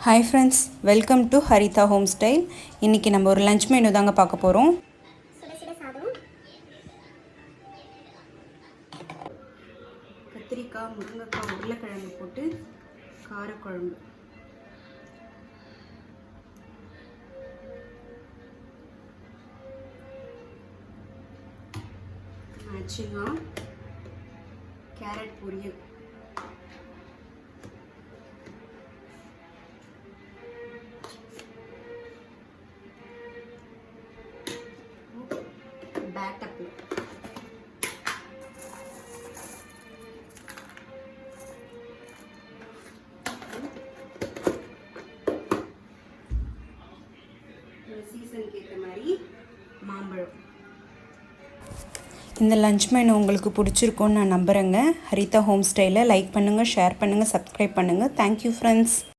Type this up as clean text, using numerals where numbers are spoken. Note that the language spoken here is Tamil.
Hi friends, welcome to Haritha home style. இன்றைக்கி நம்ம ஒரு லஞ்ச் மெனு தாங்க பார்க்க போகிறோம். கத்திரிக்காய், முருங்கைக்காய், உருளைக்கிழங்கு போட்டு காரக்குழம்பு. மேட்சிங்காக கேரட் பொரியல். பேட்டப்பிள். சீசனுக்கு ஏற்ற மாதிரி மாம்பழம். இந்த லஞ்ச் மெனு உங்களுக்கு பிடிச்சிருக்குன்னு நான் நம்புகிறேங்க. ஹரிதா ஹோம் ஸ்டைலை லைக் பண்ணுங்கள், ஷேர் பண்ணுங்கள், சப்ஸ்கிரைப் பண்ணுங்கள். Thank you friends.